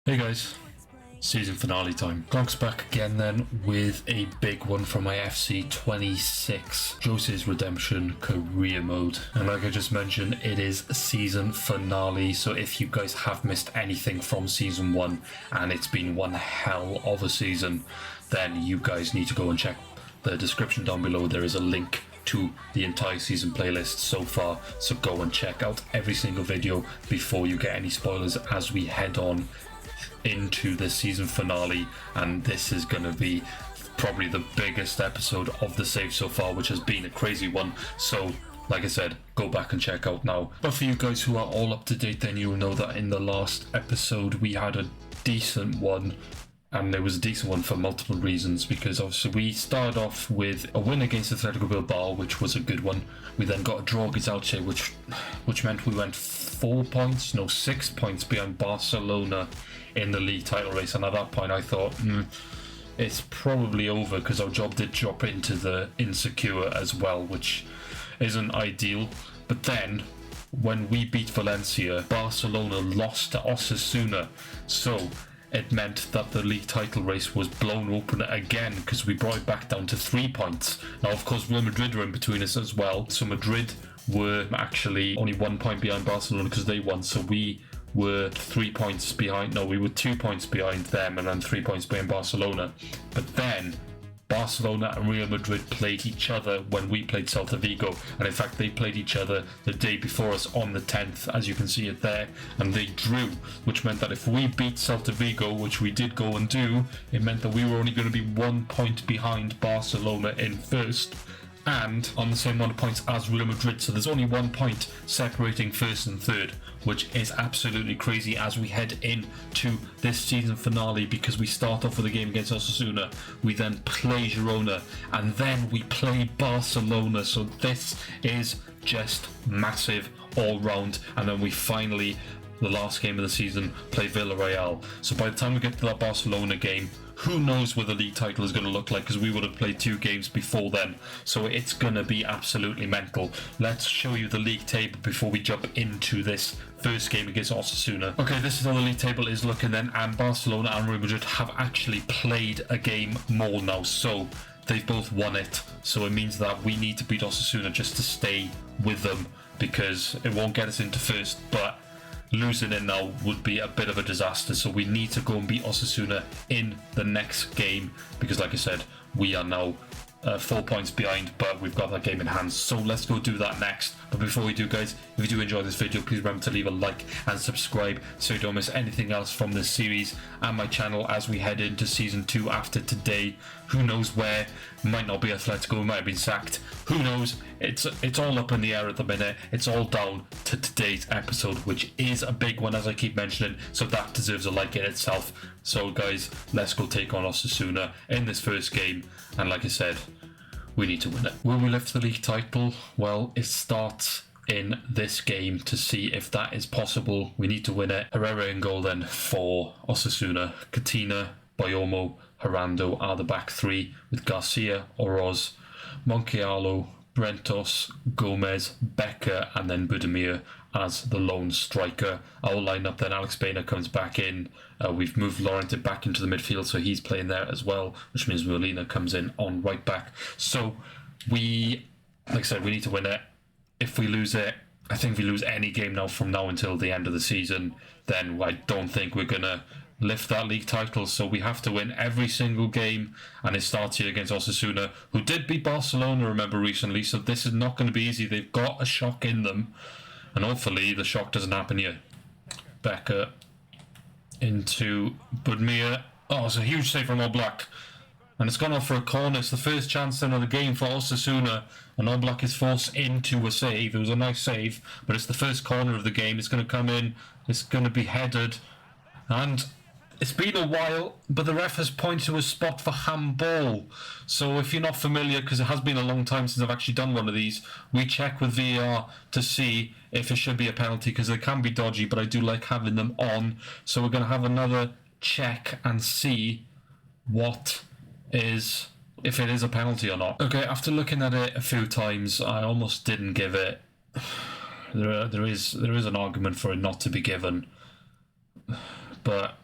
Hey guys, season finale time. Gronks back again then with a big one from my FC26 Jose's Redemption career mode. And like I just mentioned, it is season finale, so if you guys have missed anything from season 1 and it's been one hell of a season, then you guys need to go and check the description down below. There is a link to the entire season playlist so far, so go and check out every single video before you get any spoilers as we head on into the season finale. And this is going to be probably the biggest episode of the save so far, which has been a crazy one. So like I said, go back and check out now. But for you guys who are all up to date, then you'll know that in the last episode we had a decent one. And it was a decent one for multiple reasons, because obviously we started off with a win against Atletico Bilbao, which was a good one. We then got a draw against Elche, which meant we went 6 points behind Barcelona in the league title race. And at that point I thought, it's probably over, because our job did drop into the insecure as well, which isn't ideal. But then when we beat Valencia, Barcelona lost to Osasuna, so it meant that the league title race was blown open again, because we brought it back down to 3 points. Now of course Real Madrid were in between us as well, so Madrid were actually only 1 point behind Barcelona because they won, so we were 3 points behind. No, we were 2 points behind them and then 3 points behind Barcelona. But then Barcelona and Real Madrid played each other when we played Celta Vigo, and in fact they played each other the day before us on the 10th, as you can see it there, and they drew, which meant that if we beat Celta Vigo, which we did go and do, it meant that we were only going to be 1 point behind Barcelona in first and on the same amount of points as Real Madrid. So there's only 1 point separating first and third, which is absolutely crazy as we head into this season finale, because we start off with a game against Osasuna, we then play Girona, and then we play Barcelona. So this is just massive all round, and then we finally, the last game of the season, play Villarreal. So by the time we get to that Barcelona game, who knows what the league title is going to look like, because we would have played 2 games before then. So it's going to be absolutely mental. Let's show you the league table before we jump into this first game against Osasuna. Okay, this is how the league table is looking then, and Barcelona and Real Madrid have actually played a game more now, so they've both won it. So it means that we need to beat Osasuna just to stay with them, because it won't get us into first, but losing it now would be a bit of a disaster. So we need to go and beat Osasuna in the next game, because like I said, we are now 4 points behind, but we've got that game in hand. So let's go do that next. But before we do, guys, if you do enjoy this video, please remember to leave a like and subscribe so you don't miss anything else from this series and my channel as we head into season 2 after today. Who knows where? Might not be Atletico, might have been sacked. Who knows? It's all up in the air at the minute. It's all down to today's episode, which is a big one, as I keep mentioning, so that deserves a like in itself. So guys, let's go take on Osasuna in this first game, and like I said, we need to win it. Will we lift the league title? Well, it starts in this game to see if that is possible. We need to win it. Herrera in goal then for Osasuna. Katina, Bayomo, Herando are the back 3, with Garcia, Oroz, Monchialo, Brentos, Gomez, Becker, and then Budimir as the lone striker. Our lineup then, Alex Bainer comes back in. We've moved Laurent back into the midfield, so he's playing there as well, which means Molina comes in on right back. So we, like I said, we need to win it. If we lose it, I think if we lose any game now from now until the end of the season, then I don't think we're going to lift that league title. So we have to win every single game, and it starts here against Osasuna, who did beat Barcelona, remember, recently. So this is not going to be easy. They've got a shock in them, and hopefully the shock doesn't happen here. Becker into Budimir. Oh, it's a huge save from Oblak, and it's gone off for a corner. It's the first chance then of the game for Osasuna, and Oblak is forced into a save. It was a nice save, but it's the first corner of the game. It's going to come in, it's going to be headed, and it's been a while, but the ref has pointed to a spot for handball. So if you're not familiar, because it has been a long time since I've actually done one of these, we check with VAR to see if it should be a penalty, because they can be dodgy, but I do like having them on. So we're going to have another check and see what is, if it is a penalty or not. Okay, after looking at it a few times, I almost didn't give it. There is an argument for it not to be given, but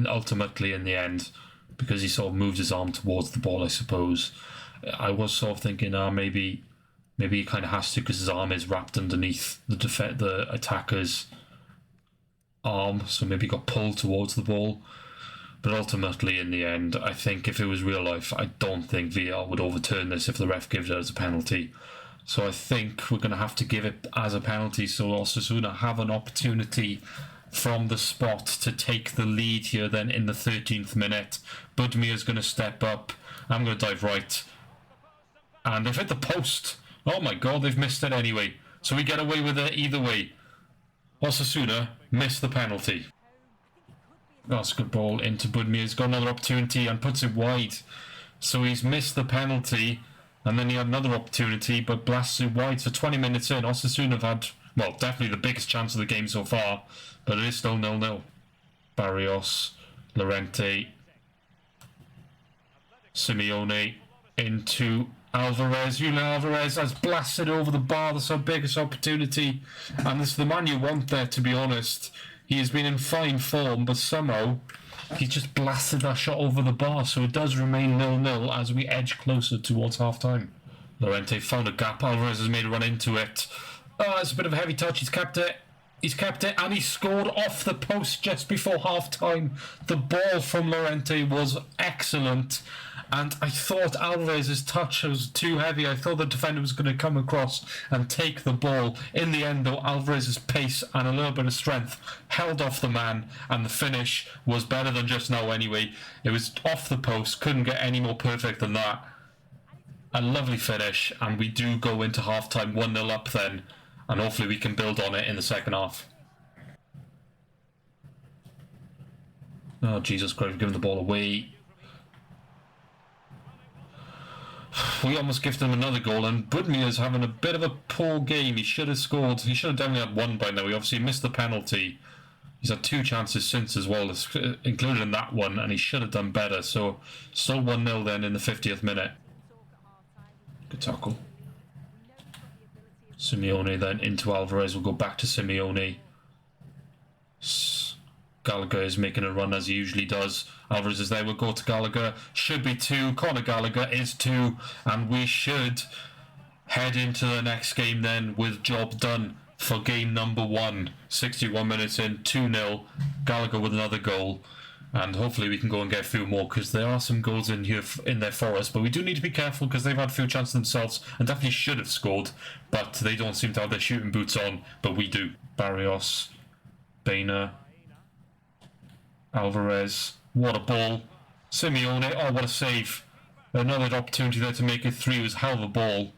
ultimately in the end, because he sort of moved his arm towards the ball, I suppose. I was sort of thinking, maybe he kind of has to because his arm is wrapped underneath the attacker's arm, so maybe he got pulled towards the ball. But ultimately, in the end, I think if it was real life, I don't think VAR would overturn this if the ref gives it as a penalty. So I think we're going to have to give it as a penalty, so Osasuna have an opportunity from the spot to take the lead here then in the 13th minute. Budmir's going to step up. I'm going to dive right. And they've hit the post. Oh my god, they've missed it anyway. So we get away with it either way. Osasuna missed the penalty. That's a good ball into Budmir. He's got another opportunity and puts it wide. So he's missed the penalty, and then he had another opportunity but blasts it wide. So 20 minutes in, Osasuna have had, well, definitely the biggest chance of the game so far, but it is still 0-0. Barrios, Llorente, Simeone into Alvarez. Julian Alvarez has blasted over the bar. That's our biggest opportunity, and this is the man you want there, to be honest. He has been in fine form, but somehow he just blasted that shot over the bar, so it does remain 0-0 as we edge closer towards half-time. Llorente found a gap. Alvarez has made a run into it. Oh, it's a bit of a heavy touch. He's kept it, and he scored off the post just before half-time. The ball from Llorente was excellent, and I thought Alvarez's touch was too heavy. I thought the defender was going to come across and take the ball. In the end, though, Alvarez's pace and a little bit of strength held off the man, and the finish was better than just now anyway. It was off the post, couldn't get any more perfect than that. A lovely finish, and we do go into half-time 1-0 up then, and hopefully we can build on it in the second half. Oh, Jesus Christ, we've given the ball away. We almost gave them another goal, and Budmir's having a bit of a poor game. He should have scored. He should have definitely had one by now. He obviously missed the penalty. He's had two chances since as well, included in that one, and he should have done better. So, still 1-0 then in the 50th minute. Good tackle. Simeone then into Alvarez. We'll go back to Simeone. Gallagher is making a run as he usually does. Alvarez is there. We'll go to Gallagher. Should be 2. Conor Gallagher is 2. And we should head into the next game then with job done for game number 1. 61 minutes in, 2-0. Gallagher with another goal. And hopefully we can go and get a few more, because there are some goals in here in there for us. But we do need to be careful because they've had a few chances themselves and definitely should have scored. But they don't seem to have their shooting boots on. But we do. Barrios. Bainer. Alvarez, what a ball. Simeone, oh, what a save. Another opportunity there to make it 3. It was a hell of a ball.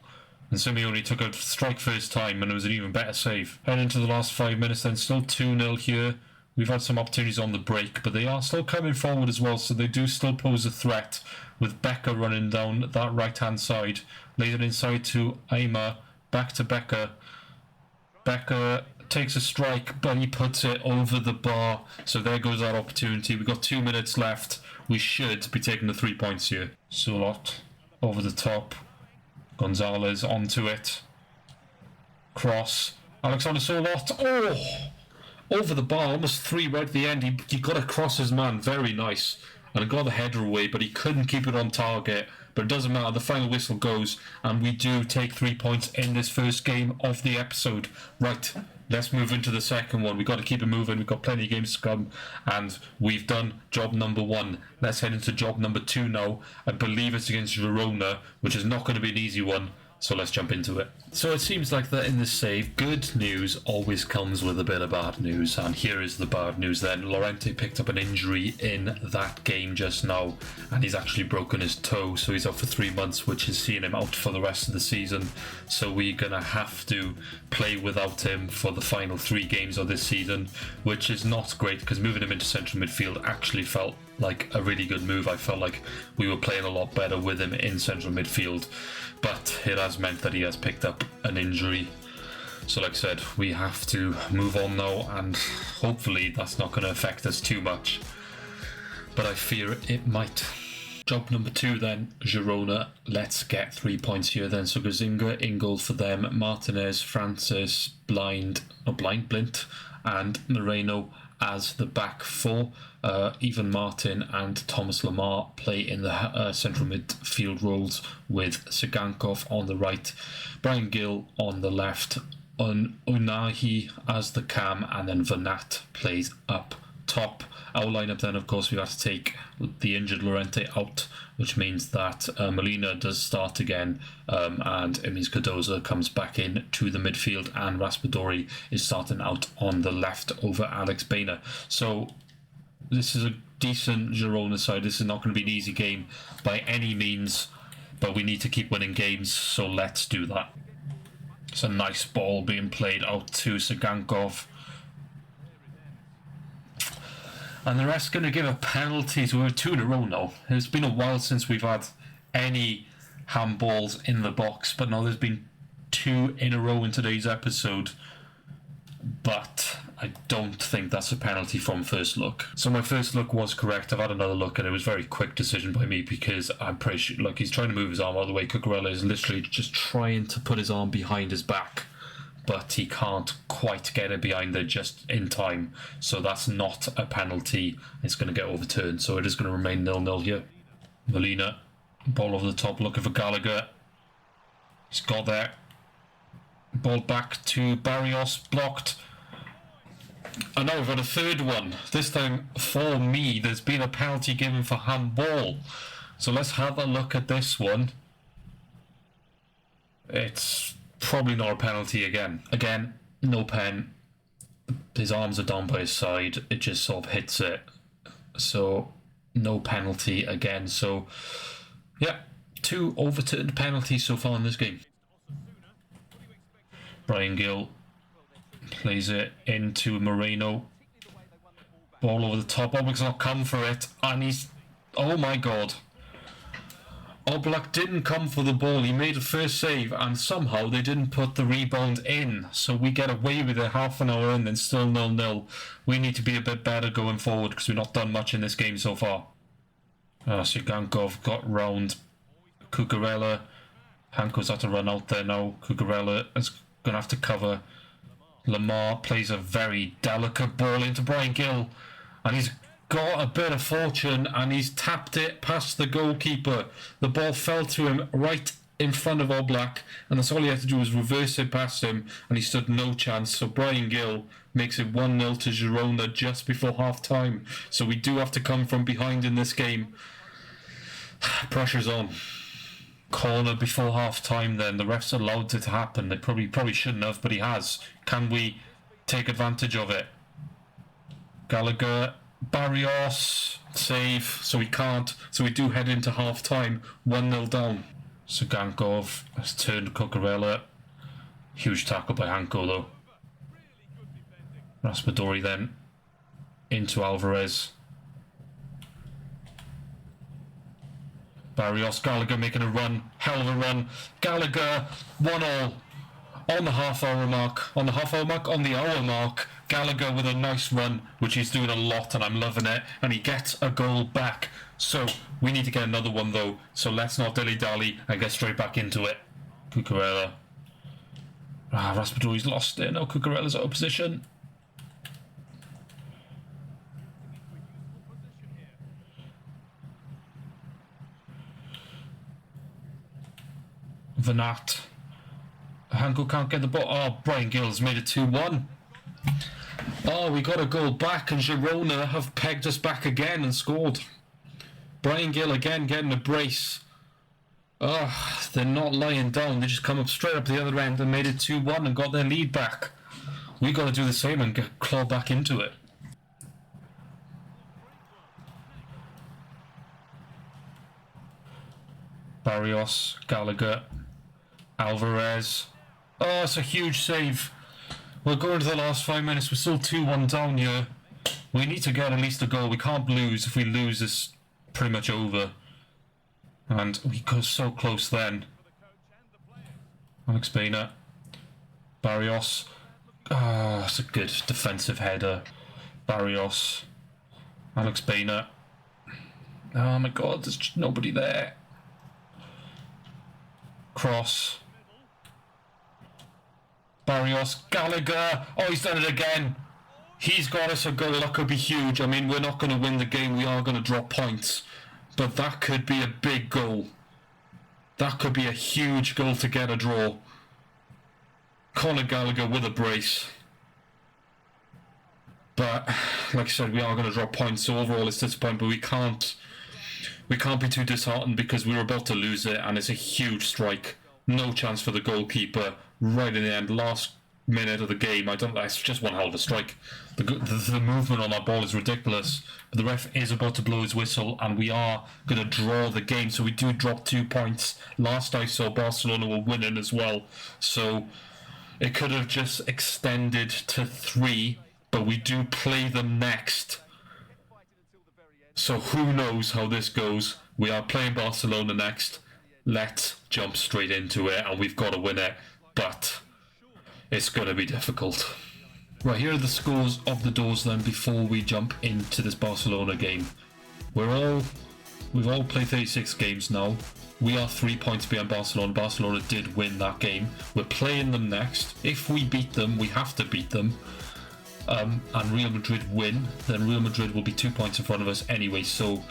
And Simeone took a strike first time, and it was an even better save. Head into the last 5 minutes then, still 2-0 here. We've had some opportunities on the break, but they are still coming forward as well, so they do still pose a threat, with Becker running down that right-hand side. Laid it inside to Aima, back to Becker. Becker takes a strike, but he puts it over the bar. So there goes our opportunity. We've got 2 minutes left. We should be taking the 3 points here. Solot over the top. Gonzalez onto it. Cross. Alexander Solot. Oh! Over the bar. Almost 3 right at the end. He got across his man. Very nice. And got the header away, but he couldn't keep it on target. But it doesn't matter, the final whistle goes, and we do take 3 points in this first game of the episode. Right, let's move into the second one. We've got to keep it moving, we've got plenty of games to come, and we've done job number 1. Let's head into job number 2 now. I believe it's against Girona, which is not going to be an easy one. So let's jump into it. So it seems like that in this save, good news always comes with a bit of bad news. And here is the bad news then. Llorente picked up an injury in that game just now. And he's actually broken his toe. So he's out for 3 months, which is seeing him out for the rest of the season. So we're going to have to play without him for the final 3 games of this season. Which is not great, because moving him into central midfield actually felt like a really good move. I felt like we were playing a lot better with him in central midfield. But it has meant that he has picked up an injury. So like I said, we have to move on now, and hopefully that's not going to affect us too much. But I fear it might. Job number 2 then, Girona. Let's get 3 points here then. So Gazinga in goal for them. Martinez, Francis, Blint, and Moreno as the back four. Ivan Martin and Thomas Lamar play in the central midfield roles with Sigankov on the right, Brian Gill on the left, Unahi as the cam, and then Vanat plays up top. Our lineup then, of course, we have to take the injured Llorente out, which means that Molina does start again, and it means Cardoza comes back in to the midfield, and Raspadori is starting out on the left over Alex Baina. So this is a decent Girona side. This is not going to be an easy game by any means, but we need to keep winning games, so let's do that. It's a nice ball being played out to Sigankov. And the rest going to give a penalty. So we're 2 in a row now. It's been a while since we've had any handballs in the box, but now there's been 2 in a row in today's episode. But I don't think that's a penalty from first look. So my first look was correct. I've had another look and it was a very quick decision by me, because I'm pretty sure, look, he's trying to move his arm out of the way. Cucurella is literally just trying to put his arm behind his back, but he can't quite get it behind there just in time. So that's not a penalty. It's going to get overturned. So it is going to remain 0-0 here. Molina, ball over the top, looking for Gallagher. He's got there. Ball back to Barrios, blocked. And now we've got a third one. This time, for me, there's been a penalty given for handball. So let's have a look at this one. It's probably not a penalty again. Again, no pen. His arms are down by his side. It just sort of hits it. So, no penalty again. So, yeah, 2 overturned penalties so far in this game. Brian Gill plays it into Moreno. Ball over the top. Oblak's not come for it. And he's... Oh my god. Oblak didn't come for the ball. He made a first save and somehow they didn't put the rebound in. So we get away with it half an hour in, then still 0-0. We need to be a bit better going forward because we've not done much in this game so far. Sigankov got round Cucurella. Hanko's had to run out there now. Cucurella is going to have to cover. Lamar plays a very delicate ball into Brian Gill. And he's got a bit of fortune and he's tapped it past the goalkeeper. The ball fell to him right in front of Oblak, and that's all he had to do was reverse it past him, and he stood no chance. So Brian Gill makes it 1-0 to Girona just before half time. So we do have to come from behind in this game. Pressure's on. Corner before half time then. The refs allowed it to happen. They probably shouldn't have, but he has. Can we take advantage of it? Gallagher, Barrios, save. So we can't. So we do head into half time. 1-0 down. Sigankov has turned Cucurella. Huge tackle by Hanko though. Raspadori then into Alvarez. Barrios, Gallagher making a run. Hell of a run. Gallagher, 1-0. On the half-hour mark. On the half-hour mark? On the hour mark. Gallagher with a nice run, which he's doing a lot, and I'm loving it. And he gets a goal back. So, we need to get another one, though. So, let's not dilly-dally and get straight back into it. Cucurella. Raspadori's lost it. No, Cucurella's out of position. Vanat. Hanko can't get the ball. Oh, Brian Gill's made it 2-1. Oh, we got a goal back, and Girona have pegged us back again and scored. Brian Gill again getting a brace. Oh, they're not lying down. They just come up straight up the other end and made it 2-1 and got their lead back. We got to do the same and claw back into it. Barrios, Gallagher, Alvarez. Oh, it's a huge save. We're going to the last 5 minutes. We're still 2-1 down here. We need to get at least a goal. We can't lose. If we lose, it's pretty much over. And we go so close then. Alex Baina. Barrios. Ah, it's a good defensive header. Barrios. Alex Baina. Oh my god, there's just nobody there. Cross. Barrios, Gallagher. Oh, he's done it again. He's got us a goal. That could be huge. I mean, we're not going to win the game. We are going to drop points. But that could be a big goal. That could be a huge goal to get a draw. Conor Gallagher with a brace. But, like I said, we are going to drop points. So overall, it's disappointing. But we can't be too disheartened because we were about to lose it. And it's a huge strike. No chance for the goalkeeper. Right in the end, last minute of the game. It's just one hell of a strike. The movement on that ball is ridiculous. But the ref is about to blow his whistle, and we are going to draw the game. So we do drop 2 points. Last I saw, Barcelona were winning as well. So it could have just extended to 3, but we do play them next. So who knows how this goes. We are playing Barcelona next. Let's jump straight into it, and we've got to win it. But it's going to be difficult. Right, here are the scores of the doors then before we jump into this Barcelona game. We've all played 36 games now. We are 3 points behind Barcelona. Barcelona did win that game. We're playing them next. If we beat them, we have to beat them. And Real Madrid win, then Real Madrid will be 2 points in front of us anyway. So,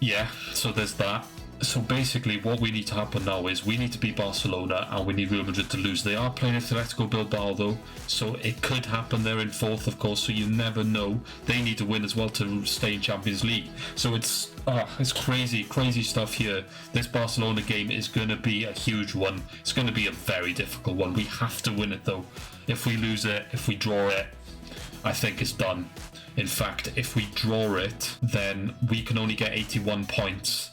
yeah, so there's that. So basically what we need to happen now is we need to beat Barcelona and we need Real Madrid to lose. They are playing Atletico Bilbao though, so it could happen. They're in 4th of course, so you never know. They need to win as well to stay in Champions League. So it's crazy stuff here. This Barcelona game is going to be a huge one. It's going to be a very difficult one. We have to win it though. If we lose it, if we draw it, I think it's done. In fact, if we draw it, then we can only get 81 points.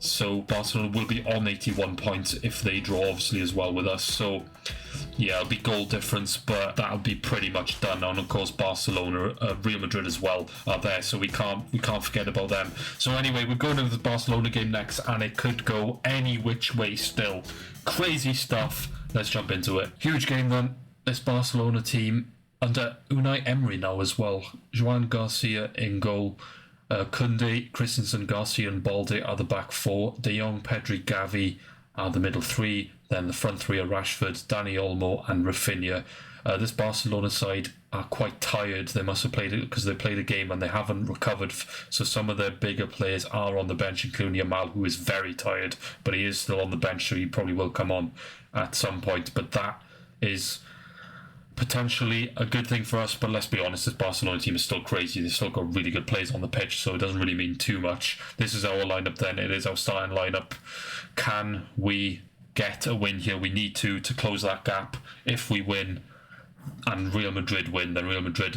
So Barcelona will be on 81 points if they draw, obviously, as well with us. So, yeah, it'll be goal difference, but that'll be pretty much done. And of course, Barcelona, Real Madrid as well are there, so we can't forget about them. So anyway, we're going into the Barcelona game next, and it could go any which way still. Crazy stuff. Let's jump into it. Huge game then. This Barcelona team under Unai Emery now as well. Joan Garcia in goal. Koundé, Christensen, Garcia and Balde are the back 4. De Jong, Pedri, Gavi are the middle 3. Then the front 3 are Rashford, Dani Olmo and Rafinha. This Barcelona side are quite tired. They must have played it because they played a game and they haven't recovered. So some of their bigger players are on the bench, including Yamal, who is very tired. But he is still on the bench, so he probably will come on at some point. But that is potentially a good thing for us, but let's be honest, this Barcelona team is still crazy. They've still got really good players on the pitch, so it doesn't really mean too much. This is our lineup then. It is our starting lineup. Can we get a win here? We need to close that gap. If we win and Real Madrid win, then Real Madrid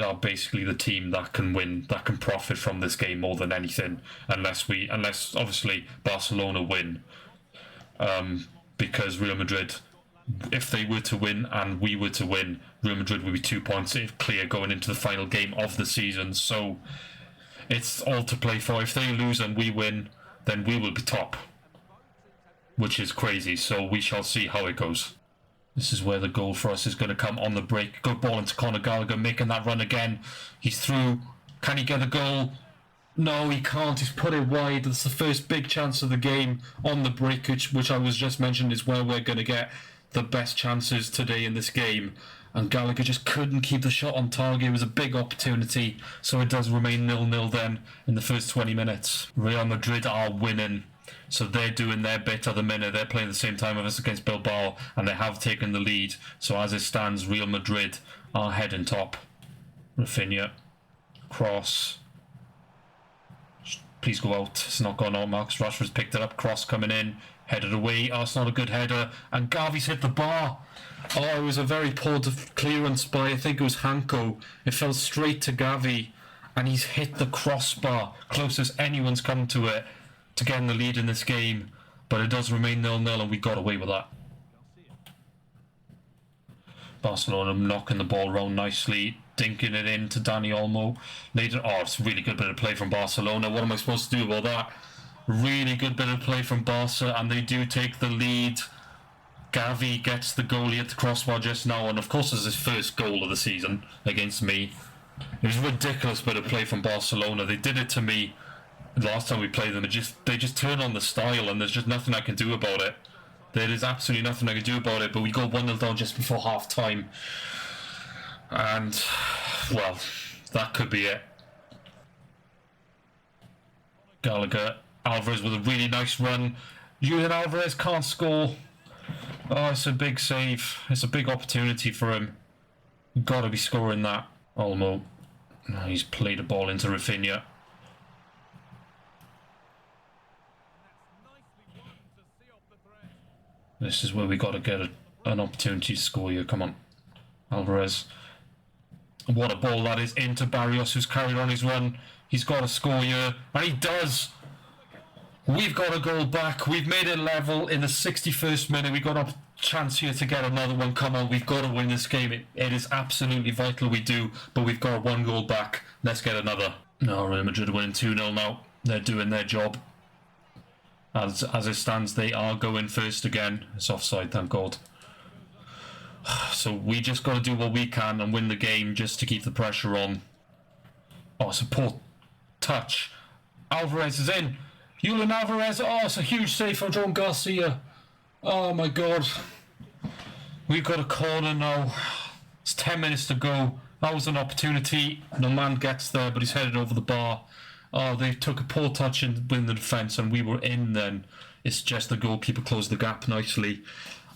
are basically the team that can win, that can profit from this game more than anything, unless obviously Barcelona win, because Real Madrid, if they were to win and we were to win, Real Madrid would be 2 points clear going into the final game of the season. So it's all to play for. If they lose and we win, then we will be top, which is crazy. So we shall see how it goes. This is where the goal for us is going to come on the break. Good ball into Conor Gallagher, making that run again. He's through. Can he get a goal? No, he can't. He's put it wide. That's the first big chance of the game on the break, which I was just mentioned is where we're going to get the best chances today in this game, and Gallagher just couldn't keep the shot on target. It was a big opportunity, so it does remain 0-0 then in the first 20 minutes. Real Madrid are winning, so they're doing their bit at the minute. They're playing the same time of us against Bilbao, and they have taken the lead. So as it stands, Real Madrid are heading top. Rafinha, cross. Please go out. It's not gone out. Marcus Rashford's picked it up. Cross coming in. Headed away. Oh, it's not a good header. And Gavi's hit the bar. Oh, it was a very poor clearance by, I think it was Hanko. It fell straight to Gavi. And he's hit the crossbar. Closest anyone's come to it to getting the lead in this game. But it does remain 0-0 and we got away with that. Barcelona knocking the ball around nicely. Dinking it in to Dani Olmo. Later, oh, it's a really good bit of play from Barcelona. What am I supposed to do about that? Really good bit of play from Barca, and they do take the lead. Gavi gets the goalie at the crossbar just now, and of course it's his first goal of the season against me. It was a ridiculous bit of play from Barcelona. They did it to me last time we played them. They just turn on the style, and there's just nothing I can do about it. There is absolutely nothing I can do about it, but we go 1-0 down just before half time. And, well, that could be it. Gallagher, Alvarez with a really nice run. Julian Alvarez can't score. Oh, it's a big save. It's a big opportunity for him. Got to be scoring that. Olmo. Oh, he's played a ball into Rafinha. This is where we got to get an opportunity to score here. Come on, Alvarez. What a ball that is into Barrios, who's carried on his run. He's got to score here, and he does. We've got a goal back. We've made it level in the 61st minute. We've got a chance here to get another one. Come on, we've got to win this game. It is absolutely vital we do, but we've got one goal back. Let's get another. No, Real Madrid are winning 2-0 now. They're doing their job. As it stands, they are going first again. It's offside, thank God. So we just got to do what we can and win the game just to keep the pressure on. Oh, it's a poor touch. Alvarez is in. Julian Alvarez. Oh, it's a huge save from John Garcia. Oh my God. We've got a corner now. It's 10 minutes to go. That was an opportunity. No man gets there, but he's headed over the bar. Oh, they took a poor touch in the defence, and we were in then. It's just the goalkeeper closed the gap nicely.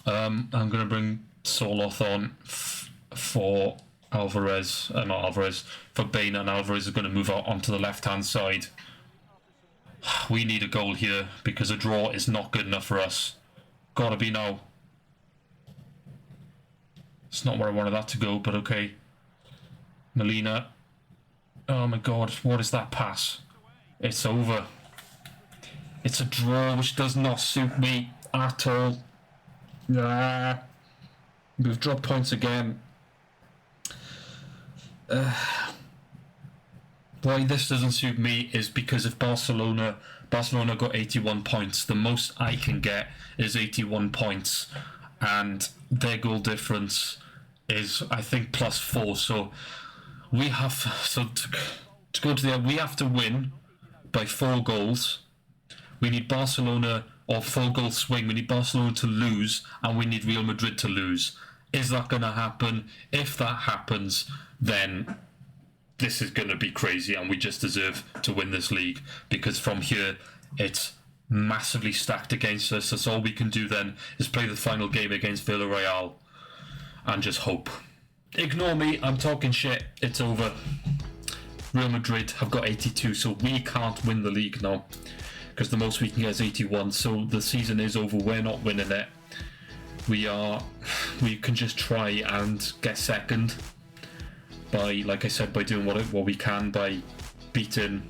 I'm going to bring Soloth on for Alvarez, not Alvarez, for Bain, and Alvarez is going to move out onto the left-hand side. We need a goal here because a draw is not good enough for us. Gotta be now. It's not where I wanted that to go, but okay. Molina. Oh my God, what is that pass? It's over. It's a draw, which does not suit me at all. We've dropped points again. Why this doesn't suit me is because if Barcelona got 81 points, the most I can get is 81 points, and their goal difference is, I think, +4. So we have to go to the end. We have to win by 4 goals. We need Barcelona, or 4-goal swing. We need Barcelona to lose, and we need Real Madrid to lose. Is that going to happen? If that happens, then this is going to be crazy, and we just deserve to win this league, because from here it's massively stacked against us. So all we can do then is play the final game against Villarreal and just hope. Ignore me, I'm talking shit. It's over. Real Madrid have got 82, so we can't win the league now, because the most we can get is 81. So the season is over. We're not winning it. We can just try and get second by, like I said, by doing what we can, by beating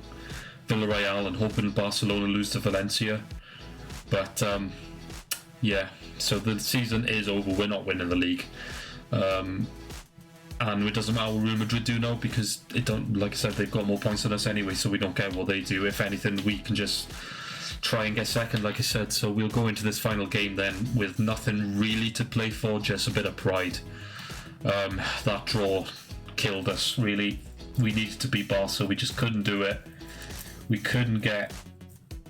Villarreal and hoping Barcelona lose to Valencia. But yeah, so the season is over. We're not winning the league, and it doesn't matter what Real Madrid do now, because like I said, they've got more points than us anyway, so we don't care what they do. If anything, we can just try and get second, like I said. So we'll go into this final game then with nothing really to play for, just a bit of pride. That draw killed us, really. We needed to beat Barca, we just couldn't do it. We couldn't get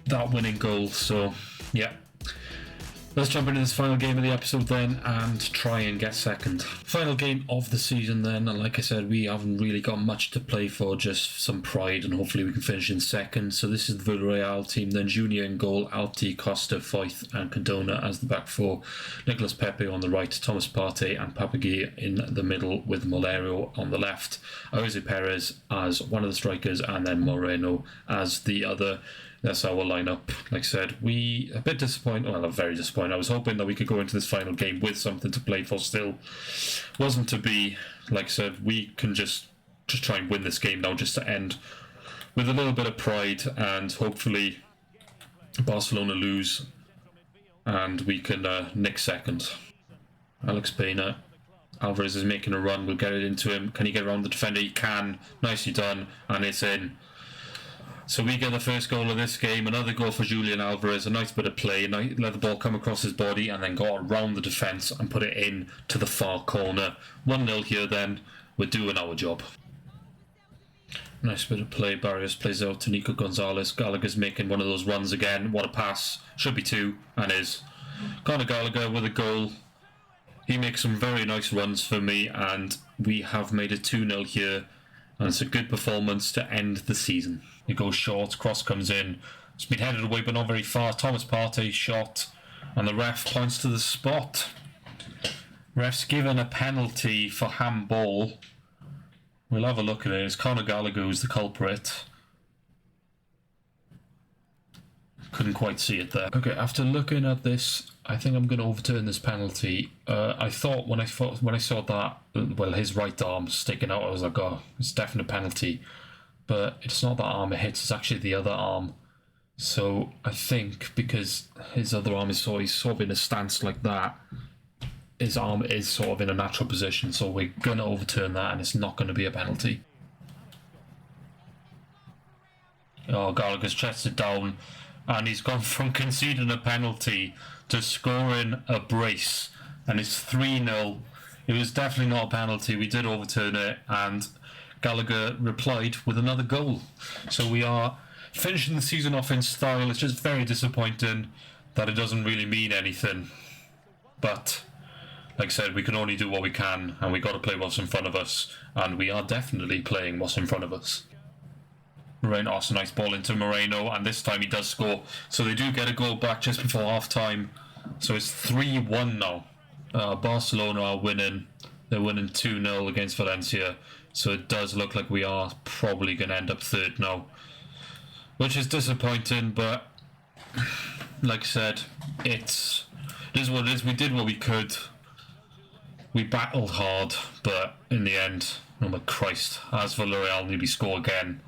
that winning goal, so yeah. Let's jump into this final game of the episode then and try and get second. Final game of the season then, and like I said, we haven't really got much to play for, just some pride, and hopefully we can finish in second. So this is the Villarreal team then. Junior in goal, Alti, Costa, Foyth and Cardona as the back four. Nicolas Pepe on the right, Thomas Partey and Papagui in the middle with Molero on the left. Jose Perez as one of the strikers, and then Moreno as the other. That's our lineup. Like I said, we a bit disappointed. Well, not very disappointed. I was hoping that we could go into this final game with something to play for still. Wasn't to be. Like I said, we can just try and win this game now, just to end with a little bit of pride, and hopefully Barcelona lose and we can nick second. Alex Pena. Alvarez is making a run. We'll get it into him. Can he get around the defender? He can. Nicely done. And it's in. So we get the first goal of this game. Another goal for Julian Alvarez. A nice bit of play. Let the ball come across his body and then go around the defence and put it in to the far corner. 1-0 here then. We're doing our job. Nice bit of play. Barrios plays out to Nico Gonzalez. Gallagher's making one of those runs again. What a pass. Should be 2, and is. Conor Gallagher with a goal. He makes some very nice runs for me, and we have made it 2-0 here, and it's a good performance to end the season. It goes short, cross comes in, it's been headed away but not very far. Thomas Partey shot, and the ref points to the spot. Ref's given a penalty for handball. We'll have a look at it. It's Conor Gallagher who's the culprit. Couldn't quite see it there. Okay, after looking at this, I think I'm going to overturn this penalty. I thought when I saw that, well, his right arm sticking out, I was like, oh, it's definitely a penalty. But it's not that arm it hits, it's actually the other arm. So I think because his other arm is he's sort of in a stance like that, his arm is sort of in a natural position, so we're going to overturn that and it's not going to be a penalty. Oh, Gallagher's chested down, and he's gone from conceding a penalty to scoring a brace, and it's 3-0. It was definitely not a penalty. We did overturn it, and Gallagher replied with another goal. So we are finishing the season off in style. It's just very disappointing that it doesn't really mean anything. But like I said, we can only do what we can, and we got to play what's in front of us, and we are definitely playing what's in front of us. Moreno, a nice ball into Moreno, and this time he does score. So they do get a goal back just before half time. So it's 3-1 now. Barcelona are winning. They're winning 2-0 against Valencia. So it does look like we are probably going to end up third now, which is disappointing, but like I said, it is what it is. We did what we could. We battled hard, but in the end, oh my Christ, as Villarreal nearly score again.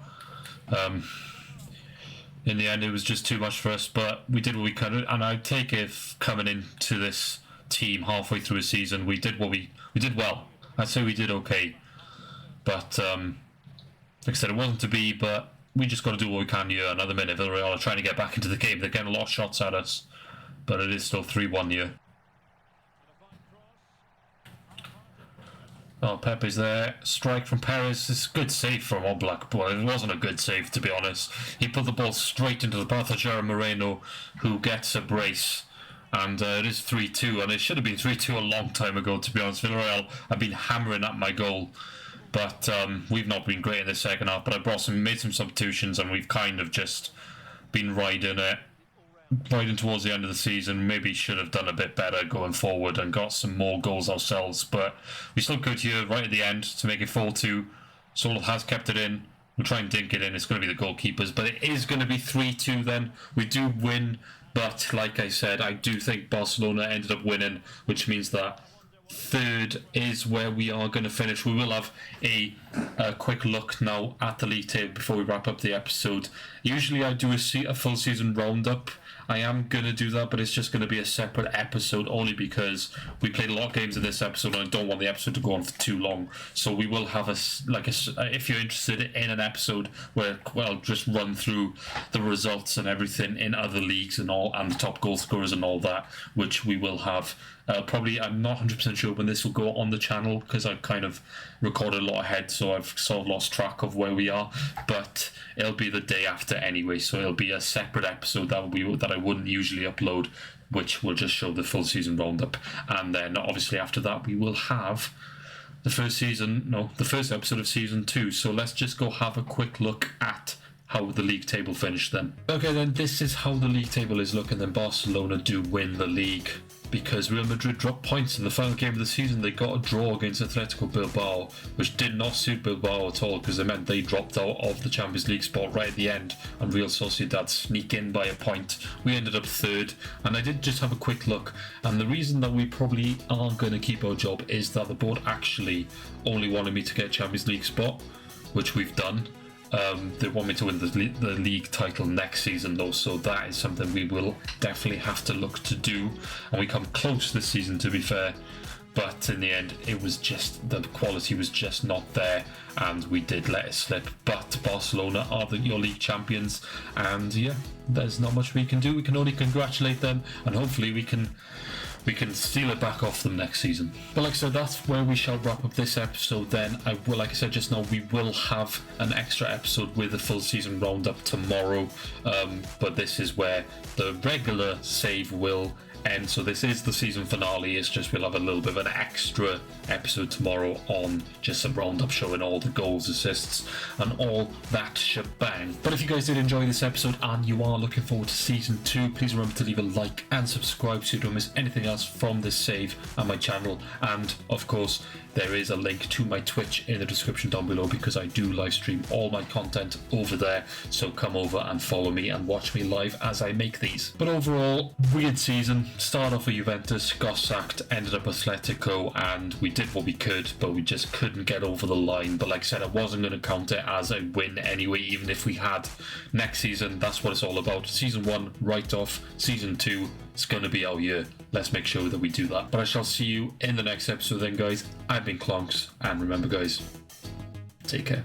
In the end, it was just too much for us, but we did what we could, and I take it coming into this team halfway through a season, we did well. I'd say we did okay, but like I said, it wasn't to be, but we just got to do what we can here. Another minute, Villarreal are trying to get back into the game. They're getting a lot of shots at us, but it is still 3-1 here. Oh, Pepe's there. Strike from Perez. It's a good save from Oblak, but it wasn't a good save, to be honest. He put the ball straight into the path of Gerard Moreno, who gets a brace. And it is 3-2, and it should have been 3-2 a long time ago, to be honest. Villarreal have been hammering at my goal, but we've not been great in the second half. But I made some substitutions, and we've kind of just been riding towards the end of the season. Maybe should have done a bit better going forward and got some more goals ourselves, but we still could here right at the end to make it 4-2. Solov has kept it in. We'll try and dink it in. It's going to be the goalkeepers, but it is going to be 3-2 then. We do win, but like I said, I do think Barcelona ended up winning, which means that third is where we are going to finish. We will have a quick look now at the league table before we wrap up the episode. Usually I do a full season roundup. I am going to do that, but it's just going to be a separate episode only because we played a lot of games in this episode and I don't want the episode to go on for too long. So we will have if you're interested in an episode where I'll just run through the results and everything in other leagues and all, and the top goal scorers and all that, which we will have. Probably, I'm not 100% sure when this will go on the channel because I've kind of recorded a lot ahead, so I've sort of lost track of where we are. But it'll be the day after anyway, so it'll be a separate episode that I wouldn't usually upload, which will just show the full season roundup. And then obviously after that we will have the first episode of season 2. So let's just go have a quick look at how the league table finished then. Okay, then this is how the league table is looking. Then Barcelona do win the league because Real Madrid dropped points in the final game of the season. They got a draw against Atletico Bilbao, which did not suit Bilbao at all because it meant they dropped out of the Champions League spot right at the end, and Real Sociedad sneak in by a point. We ended up third, and I did just have a quick look, and the reason that we probably are going to keep our job is that the board actually only wanted me to get a Champions League spot, which we've done. They want me to win the league title next season though, so that is something we will definitely have to look to do, and we come close this season, to be fair, but in the end it was just, the quality was just not there and we did let it slip. But Barcelona are your league champions, and yeah, there's not much we can do. We can only congratulate them, and hopefully we can steal it back off them next season. But like I said, that's where we shall wrap up this episode then. Like I said just now, we will have an extra episode with the full season roundup tomorrow, but this is where the regular save will end. So this is the season finale. It's just we'll have a little bit of an extra episode tomorrow on just a roundup showing all the goals, assists, and all that shebang. But if you guys did enjoy this episode and you are looking forward to season 2, please remember to leave a like and subscribe so you don't miss anything else from this save and my channel. And of course, there is a link to my Twitch in the description down below because I do live stream all my content over there. So come over and follow me and watch me live as I make these. But overall, weird season. Start off with Juventus, got sacked, ended up Atletico, and we did what we could, but we just couldn't get over the line. But like I said, I wasn't going to count it as a win anyway, even if we had. Next season, that's what it's all about. Season 1, write off. Season 2, it's going to be our year. Let's make sure that we do that. But I shall see you in the next episode then, guys. I've been Clonks, and remember, guys, take care.